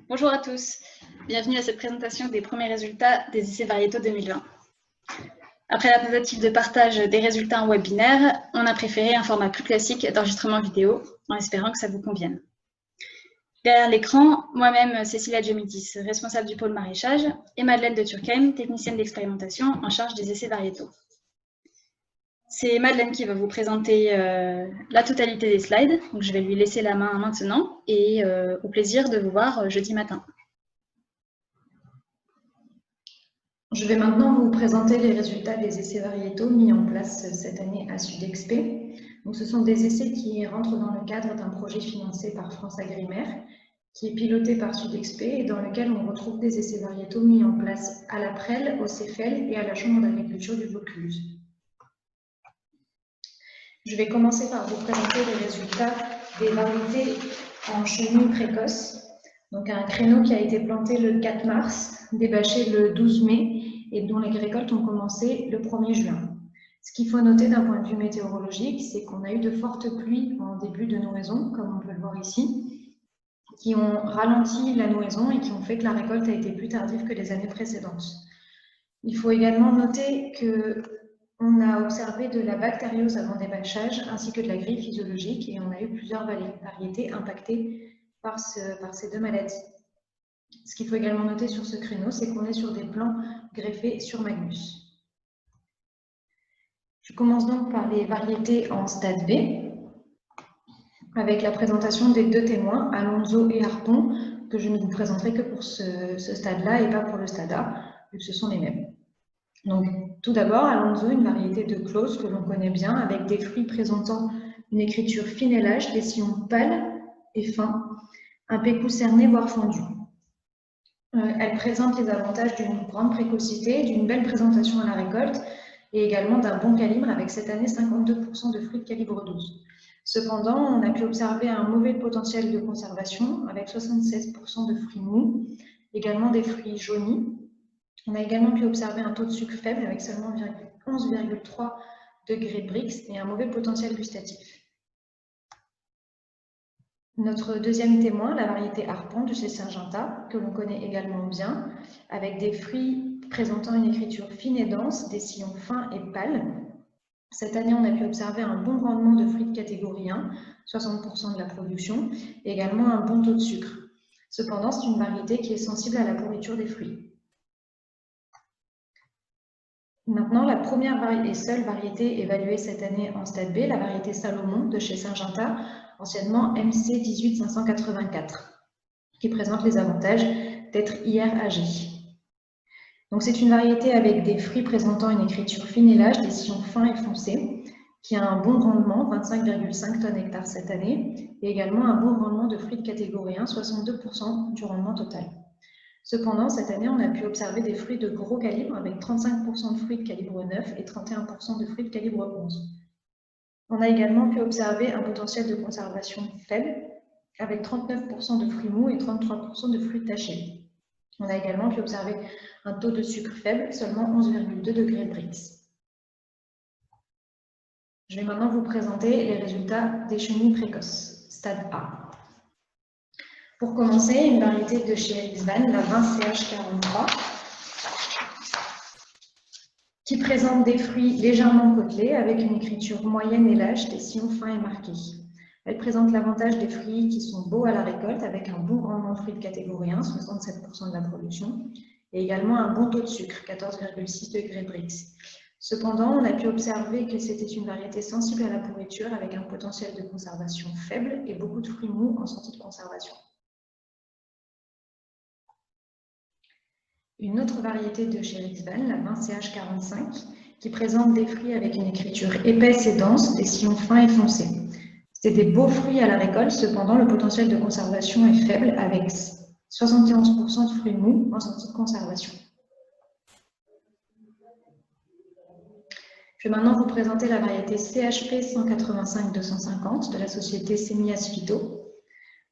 Bonjour à tous, bienvenue à cette présentation des premiers résultats des essais variétaux 2020. Après la tentative de partage des résultats en webinaire, on a préféré un format plus classique d'enregistrement vidéo, en espérant que ça vous convienne. Derrière l'écran, moi-même, Cécilia Djomitis, responsable du pôle maraîchage, et Madeleine de Turckheim, technicienne d'expérimentation en charge des essais variétaux. C'est Madeleine qui va vous présenter la totalité des slides, donc je vais lui laisser la main maintenant, et au plaisir de vous voir jeudi matin. Je vais maintenant vous présenter les résultats des essais variétaux mis en place cette année à Sudexp. Donc, ce sont des essais qui rentrent dans le cadre d'un projet financé par FranceAgriMer, qui est piloté par Sudexp et dans lequel on retrouve des essais variétaux mis en place à la Prel, au CEFEL et à la Chambre d'agriculture du Vaucluse. Je vais commencer par vous présenter les résultats des variétés en chenille précoce. Donc un créneau qui a été planté le 4 mars, débâché le 12 mai et dont les récoltes ont commencé le 1er juin. Ce qu'il faut noter d'un point de vue météorologique, c'est qu'on a eu de fortes pluies en début de nouaison, comme on peut le voir ici, qui ont ralenti la nouaison et qui ont fait que la récolte a été plus tardive que les années précédentes. Il faut également noter qu'on a observé de la bactériose avant débâchage ainsi que de la grille physiologique et on a eu plusieurs variétés impactées par ces deux maladies. Ce qu'il faut également noter sur ce créneau, c'est qu'on est sur des plants greffés sur Magnus. Je commence donc par les variétés en stade B, avec la présentation des deux témoins, Alonso et Harpon, que je ne vous présenterai que pour ce stade-là et pas pour le stade A, vu que ce sont les mêmes. Donc, tout d'abord, Alonso, une variété de close que l'on connaît bien, avec des fruits présentant une écriture fine et lâche, des sillons pâles et fins, un pécou cerné voire fendu. Elle présente les avantages d'une grande précocité, d'une belle présentation à la récolte et également d'un bon calibre avec cette année 52% de fruits de calibre 12. Cependant, on a pu observer un mauvais potentiel de conservation avec 76% de fruits mous, également des fruits jaunis. On a également pu observer un taux de sucre faible avec seulement 11,3 degrés Brix et un mauvais potentiel gustatif. Notre deuxième témoin, la variété Harpon de chez Syngenta, que l'on connaît également bien, avec des fruits présentant une écriture fine et dense, des sillons fins et pâles. Cette année, on a pu observer un bon rendement de fruits de catégorie 1, 60% de la production, et également un bon taux de sucre. Cependant, c'est une variété qui est sensible à la pourriture des fruits. Maintenant, la première et seule variété évaluée cette année en stade B, la variété Salomon de chez Syngenta, anciennement MC 18584, qui présente les avantages d'être IR-âgé. Donc c'est une variété avec des fruits présentant une écriture fine et lâche, des sillons fins et foncés, qui a un bon rendement, 25,5 tonnes hectares cette année, et également un bon rendement de fruits de catégorie 1, 62% du rendement total. Cependant, cette année, on a pu observer des fruits de gros calibre avec 35% de fruits de calibre 9 et 31% de fruits de calibre 11. On a également pu observer un potentiel de conservation faible avec 39% de fruits mous et 33% de fruits tachés. On a également pu observer un taux de sucre faible, seulement 11,2 degrés Brix. Je vais maintenant vous présenter les résultats des chenilles précoces, stade A. Pour commencer, une variété de chez Elisvan, la 20CH43, qui présente des fruits légèrement côtelés avec une écriture moyenne et lâche, des sillons fins et marqués. Elle présente l'avantage des fruits qui sont beaux à la récolte avec un bon rendement de fruits de catégorie 1, 67% de la production, et également un bon taux de sucre, 14,6 degrés Brix. Cependant, on a pu observer que c'était une variété sensible à la pourriture avec un potentiel de conservation faible et beaucoup de fruits mous en sortie de conservation. Une autre variété de chez Elisvan, la 20CH45, qui présente des fruits avec une écriture épaisse et dense, des sillons fins et foncés. C'était des beaux fruits à la récolte, cependant le potentiel de conservation est faible avec 71% de fruits mous en sortie de conservation. Je vais maintenant vous présenter la variété CHP 185-250 de la société Semias Phyto.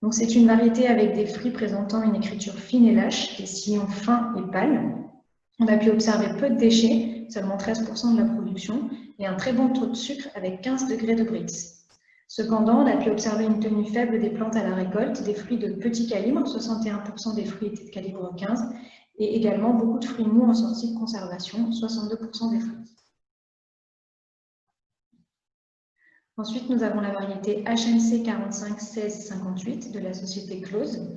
Donc, c'est une variété avec des fruits présentant une écriture fine et lâche, des sillons fins et pâles. On a pu observer peu de déchets, seulement 13% de la production, et un très bon taux de sucre avec 15 degrés de Brix. Cependant, on a pu observer une tenue faible des plantes à la récolte, des fruits de petit calibre, 61% des fruits étaient de calibre 15, et également beaucoup de fruits mous en sortie de conservation, 62% des fruits. Ensuite, nous avons la variété HMC 451658 de la société Close.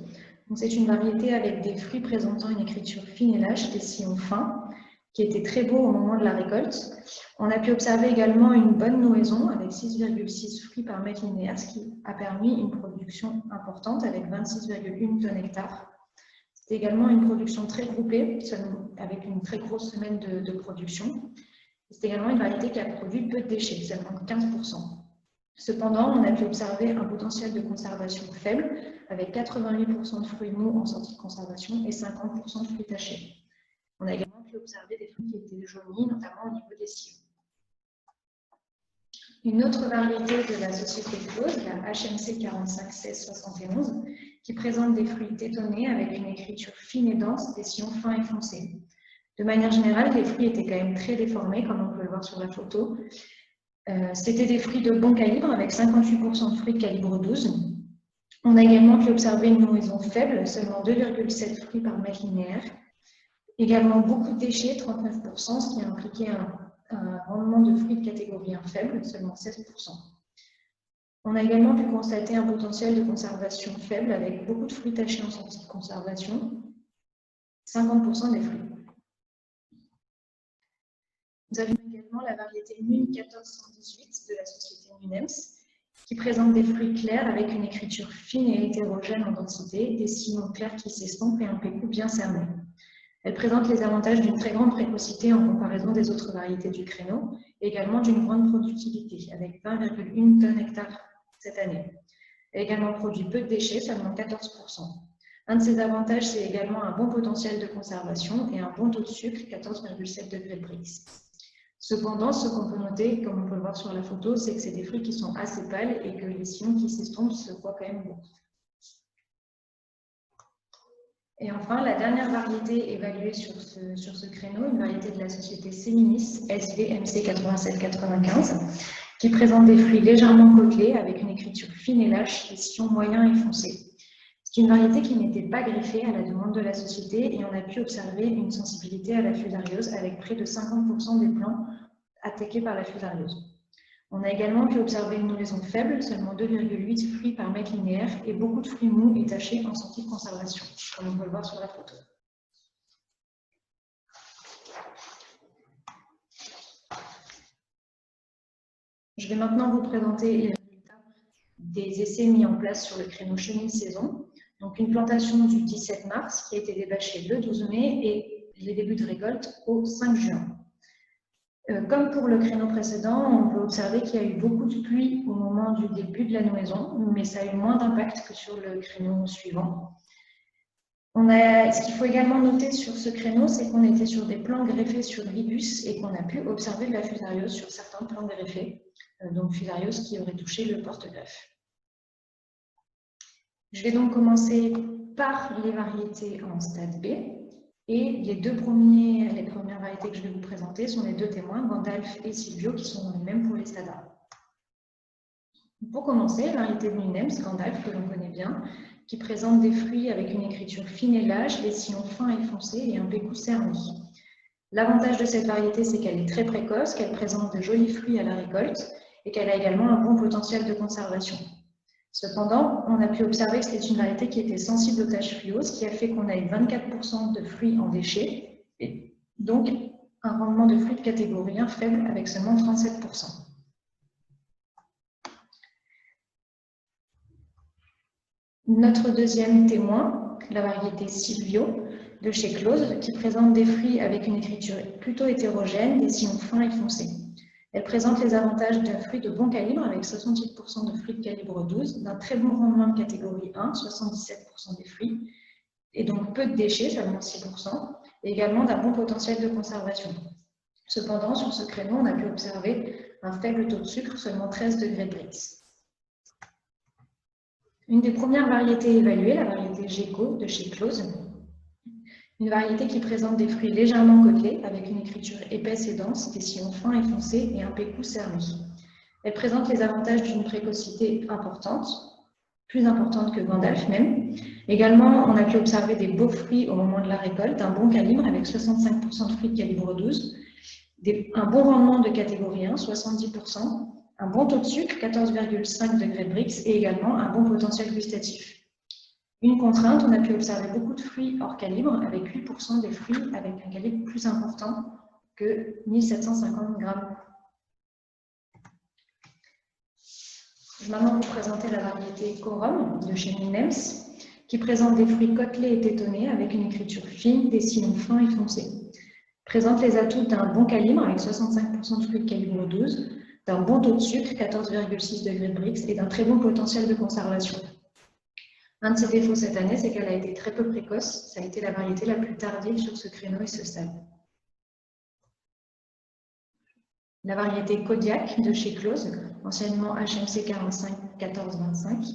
C'est une variété avec des fruits présentant une écriture fine et lâche, des sillons fins, qui était très beau au moment de la récolte. On a pu observer également une bonne nouaison avec 6,6 fruits par mètre linéaire, ce qui a permis une production importante avec 26,1 tonnes hectares. C'était également une production très groupée, avec une très grosse semaine de production. C'est également une variété qui a produit peu de déchets, seulement 15%. Cependant, on a pu observer un potentiel de conservation faible, avec 88% de fruits mous en sortie de conservation et 50% de fruits tachés. On a également pu observer des fruits qui étaient jaunis, notamment au niveau des sillons. Une autre variété de la société Close, la HMC 451671, qui présente des fruits tétonnés avec une écriture fine et dense, des sillons fins et foncés. De manière générale, les fruits étaient quand même très déformés, comme on peut le voir sur la photo. C'était des fruits de bon calibre, avec 58% de fruits de calibre 12. On a également pu observer une nouaison faible, seulement 2,7 fruits par mètre linéaire. Également beaucoup de déchets, 39%, ce qui a impliqué un rendement de fruits de catégorie 1 faible, seulement 16%. On a également pu constater un potentiel de conservation faible, avec beaucoup de fruits tachés en sortie de conservation, 50% des fruits. Nous avions également la variété NUN 1418 de la société Nunems, qui présente des fruits clairs avec une écriture fine et hétérogène en densité, des sillons clairs qui s'estompent et un pécou bien cerné. Elle présente les avantages d'une très grande précocité en comparaison des autres variétés du créneau, et également d'une grande productivité, avec 20,1 tonnes hectares cette année. Elle a également produit peu de déchets, seulement 14%. Un de ses avantages, c'est également un bon potentiel de conservation et un bon taux de sucre, 14,7 degrés de Brix. Cependant, ce qu'on peut noter, comme on peut le voir sur la photo, c'est que c'est des fruits qui sont assez pâles et que les sillons qui s'estompent se voient quand même beaucoup. Et enfin, la dernière variété évaluée sur ce créneau, une variété de la société Séminis, SVMC 8795, qui présente des fruits légèrement côtelés avec une écriture fine et lâche, des sillons moyens et foncés. C'est une variété qui n'était pas greffée à la demande de la société et on a pu observer une sensibilité à la fusariose avec près de 50% des plants attaqués par la fusariose. On a également pu observer une nouaison faible, seulement 2,8 fruits par mètre linéaire et beaucoup de fruits mous et tachés en sortie de conservation, comme on peut le voir sur la photo. Je vais maintenant vous présenter les résultats des essais mis en place sur le créneau chenille-saison. Donc une plantation du 17 mars qui a été débâchée le 12 mai et les débuts de récolte au 5 juin. Comme pour le créneau précédent, on peut observer qu'il y a eu beaucoup de pluie au moment du début de la nouaison, mais ça a eu moins d'impact que sur le créneau suivant. Ce qu'il faut également noter sur ce créneau, c'est qu'on était sur des plants greffés sur ribus et qu'on a pu observer de la fusariose sur certains plants greffés, donc fusariose qui aurait touché le porte-greffe. Je vais donc commencer par les variétés en stade B. Et les premières variétés que je vais vous présenter sont les deux témoins, Gandalf et Silvio, qui sont les mêmes pour les stades A. Pour commencer, la variété de Nunems, Gandalf, que l'on connaît bien, qui présente des fruits avec une écriture fine et lâche, des sillons fins et foncés et un pécou cerné. L'avantage de cette variété, c'est qu'elle est très précoce, qu'elle présente de jolis fruits à la récolte et qu'elle a également un bon potentiel de conservation. Cependant, on a pu observer que c'était une variété qui était sensible aux taches fluo, ce qui a fait qu'on a eu 24% de fruits en déchets, et donc un rendement de fruits de catégorie 1 faible avec seulement 37%. Notre deuxième témoin, la variété Silvio de chez Close, qui présente des fruits avec une écriture plutôt hétérogène, des sillons fins et foncés. Elle présente les avantages d'un fruit de bon calibre avec 68% de fruits de calibre 12, d'un très bon rendement de catégorie 1, 77% des fruits, et donc peu de déchets, seulement 6%, et également d'un bon potentiel de conservation. Cependant, sur ce créneau, on a pu observer un faible taux de sucre, seulement 13 degrés de Brix. Une des premières variétés évaluées, la variété Geco de chez Close, une variété qui présente des fruits légèrement côtelés, avec une écriture épaisse et dense, des sillons fins et foncés et un pécou cerné. Elle présente les avantages d'une précocité importante, plus importante que Gandalf même. Également, on a pu observer des beaux fruits au moment de la récolte, un bon calibre avec 65% de fruits de calibre 12, un bon rendement de catégorie 1, 70%, un bon taux de sucre, 14,5 degrés de Brix, et également un bon potentiel gustatif. Une contrainte, on a pu observer beaucoup de fruits hors calibre, avec 8% des fruits avec un calibre plus important que 1750 grammes. Je vais maintenant vous présenter la variété Corum de chez Minems, qui présente des fruits côtelés et tétonnés avec une écriture fine, des sillons fins et foncés. Présente les atouts d'un bon calibre avec 65% de fruits de calibre 12, d'un bon taux de sucre, 14,6 degrés de Brix, et d'un très bon potentiel de conservation. Un de ses défauts cette année, c'est qu'elle a été très peu précoce. Ça a été la variété la plus tardive sur ce créneau et ce stade. La variété Kodiak de chez Close, anciennement HMC 45 1425,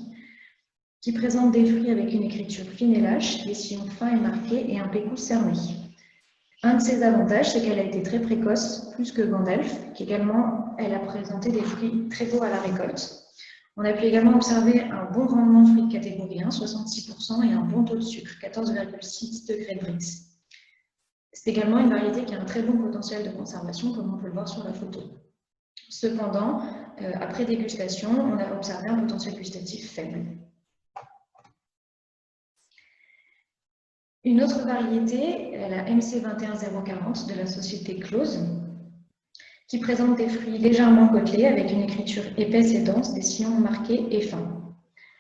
qui présente des fruits avec une écriture fine et lâche, des sillons fins et marqués et un pécule cerné. Un de ses avantages, c'est qu'elle a été très précoce, plus que Gandalf, qu'également elle a présenté des fruits très beaux à la récolte. On a pu également observer un bon rendement de fruits de catégorie 1, 66%, et un bon taux de sucre, 14,6 degrés de Brix. C'est également une variété qui a un très bon potentiel de conservation, comme on peut le voir sur la photo. Cependant, après dégustation, on a observé un potentiel gustatif faible. Une autre variété, la MC21040 de la société Close, qui présente des fruits légèrement côtelés avec une écriture épaisse et dense, des sillons marqués et fins.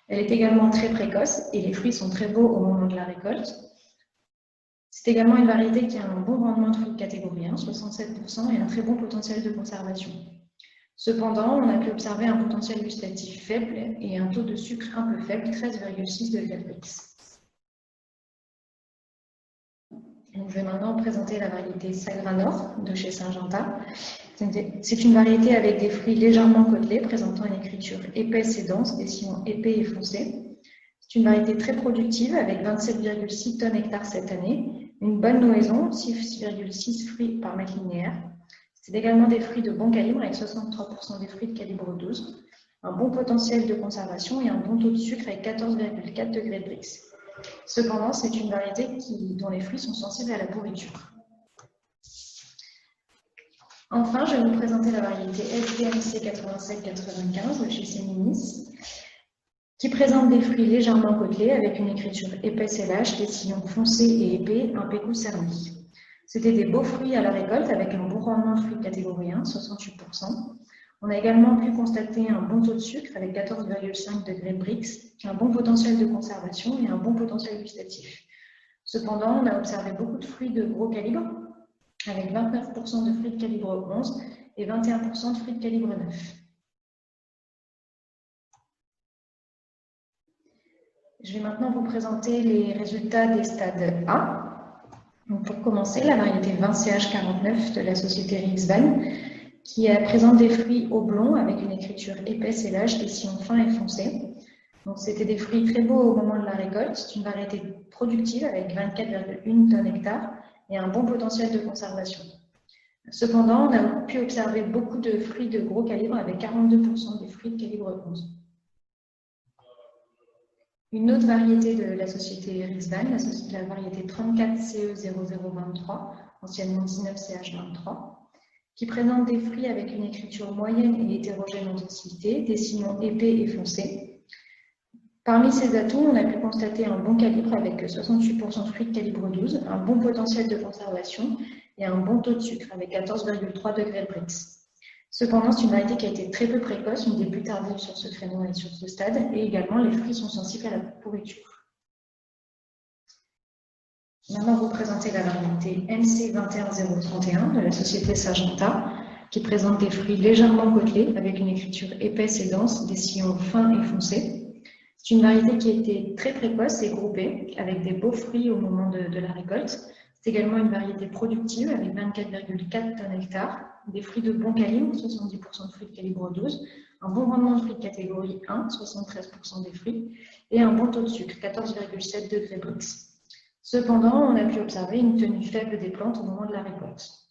Elle est également très précoce et les fruits sont très beaux au moment de la récolte. C'est également une variété qui a un bon rendement de fruits de catégorie 1, 67%, et un très bon potentiel de conservation. Cependant, on a pu observer un potentiel gustatif faible et un taux de sucre un peu faible, 13,6 degrés de Brix. Je vais maintenant présenter la variété Sagranor de chez Syngenta. C'est une variété avec des fruits légèrement côtelés, présentant une écriture épaisse et dense, des sillons épais et foncés. C'est une variété très productive avec 27,6 tonnes hectares cette année, une bonne noaison, 6,6 fruits par mètre linéaire. C'est également des fruits de bon calibre avec 63% des fruits de calibre 12, un bon potentiel de conservation et un bon taux de sucre avec 14,4 degrés de Brix. Cependant, c'est une variété dont les fruits sont sensibles à la pourriture. Enfin, je vais vous présenter la variété SDMC 8795 de chez Séminis, qui présente des fruits légèrement côtelés avec une écriture épaisse et lâche, des sillons foncés et épais, un pécule cerné. C'était des beaux fruits à la récolte avec un bon rendement de fruits de catégorie 1, 68%. On a également pu constater un bon taux de sucre avec 14,5 degrés de Brix, un bon potentiel de conservation et un bon potentiel gustatif. Cependant, on a observé beaucoup de fruits de gros calibre, avec 29% de fruits de calibre 11 et 21% de fruits de calibre 9. Je vais maintenant vous présenter les résultats des stades A. Donc pour commencer, la variété 20CH49 de la société Rixban, qui présente des fruits oblongs avec une écriture épaisse et lâche, des sillons fins et foncés. Donc c'était des fruits très beaux au moment de la récolte. C'est une variété productive avec 24,1 tonnes hectares et un bon potentiel de conservation. Cependant, on a pu observer beaucoup de fruits de gros calibre avec 42% des fruits de calibre 11. Une autre variété de la société Rixban, la variété 34CE0023, anciennement 19CH23, qui présente des fruits avec une écriture moyenne et hétérogène en densité, des sillons épais et foncés. Parmi ces atouts, on a pu constater un bon calibre avec 68% de fruits de calibre 12, un bon potentiel de conservation et un bon taux de sucre avec 14,3 degrés de Brix. Cependant, c'est une variété qui a été très peu précoce, une des plus tardives sur ce créneau et sur ce stade, et également les fruits sont sensibles à la pourriture. Maintenant, vous présentez la variété MC21031 de la société Syngenta, qui présente des fruits légèrement côtelés avec une écriture épaisse et dense, des sillons fins et foncés. C'est une variété qui a été très précoce et groupée, avec des beaux fruits au moment de la récolte. C'est également une variété productive avec 24,4 tonnes hectares, des fruits de bon calibre, 70% de fruits de calibre 12, un bon rendement de fruits de catégorie 1, 73% des fruits, et un bon taux de sucre, 14,7 degrés Brix. Cependant, on a pu observer une tenue faible des plantes au moment de la récolte.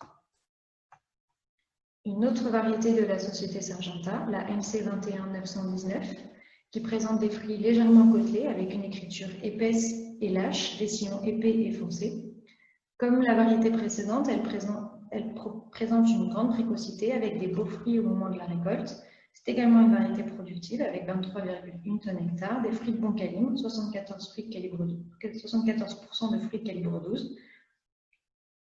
Une autre variété de la société Syngenta, la MC21919, qui présente des fruits légèrement côtelés avec une écriture épaisse et lâche, des sillons épais et foncés. Comme la variété précédente, elle présente une grande précocité avec des beaux fruits au moment de la récolte. C'est également une variété productive avec 23,1 tonnes hectare, des fruits de bon calibre, 74% de fruits de calibre 12,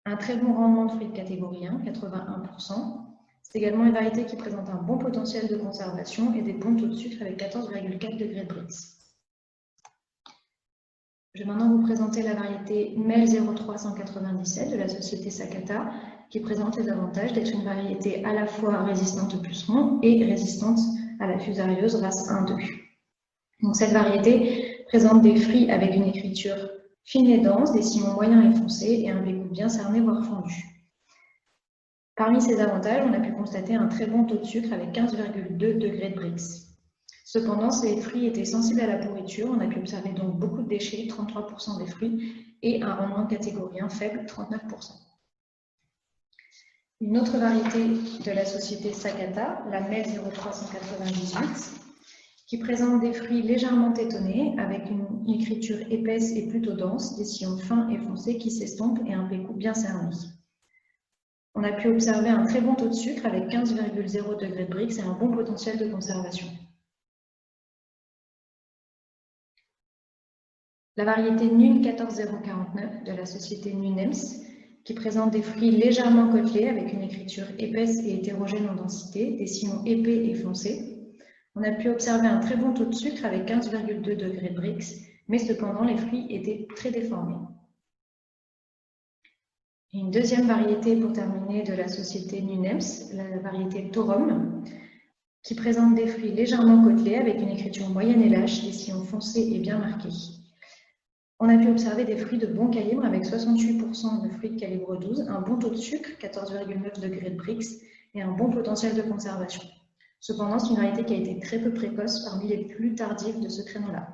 un très bon rendement de fruits de catégorie 1, 81%. C'est également une variété qui présente un bon potentiel de conservation et des bons taux de sucre avec 14,4 degrés de Brix. Je vais maintenant vous présenter la variété MEL 03197 de la société Sakata, qui présente les avantages d'être une variété à la fois résistante au puceron et résistante à la fusariose race 1-2. Donc, cette variété présente des fruits avec une écriture fine et dense, des sillons moyens et foncés et un bégout bien cerné voire fondu. Parmi ces avantages, on a pu constater un très bon taux de sucre avec 15,2 degrés de Brix. Cependant, ces fruits étaient sensibles à la pourriture. On a pu observer donc beaucoup de déchets, 33% des fruits, et un rendement de catégorie 1 faible, 39%. Une autre variété de la société Sakata, la MEL 03198, qui présente des fruits légèrement tétonnés, avec une écriture épaisse et plutôt dense, des sillons fins et foncés qui s'estompent et un bégout bien cerné. On a pu observer un très bon taux de sucre avec 15,0 degrés de Brix et un bon potentiel de conservation. La variété NUN 14049 de la société NUNEMS, qui présente des fruits légèrement côtelés avec une écriture épaisse et hétérogène en densité, des sillons épais et foncés. On a pu observer un très bon taux de sucre avec 15,2 degrés de Brix, mais cependant les fruits étaient très déformés. Et une deuxième variété pour terminer de la société NUNEMS, la variété Torum, qui présente des fruits légèrement côtelés avec une écriture moyenne et lâche, des sillons foncés et bien marqués. On a pu observer des fruits de bon calibre avec 68% de fruits de calibre 12, un bon taux de sucre, 14,9 degrés de Brix, et un bon potentiel de conservation. Cependant, c'est une variété qui a été très peu précoce parmi les plus tardives de ce créneau-là.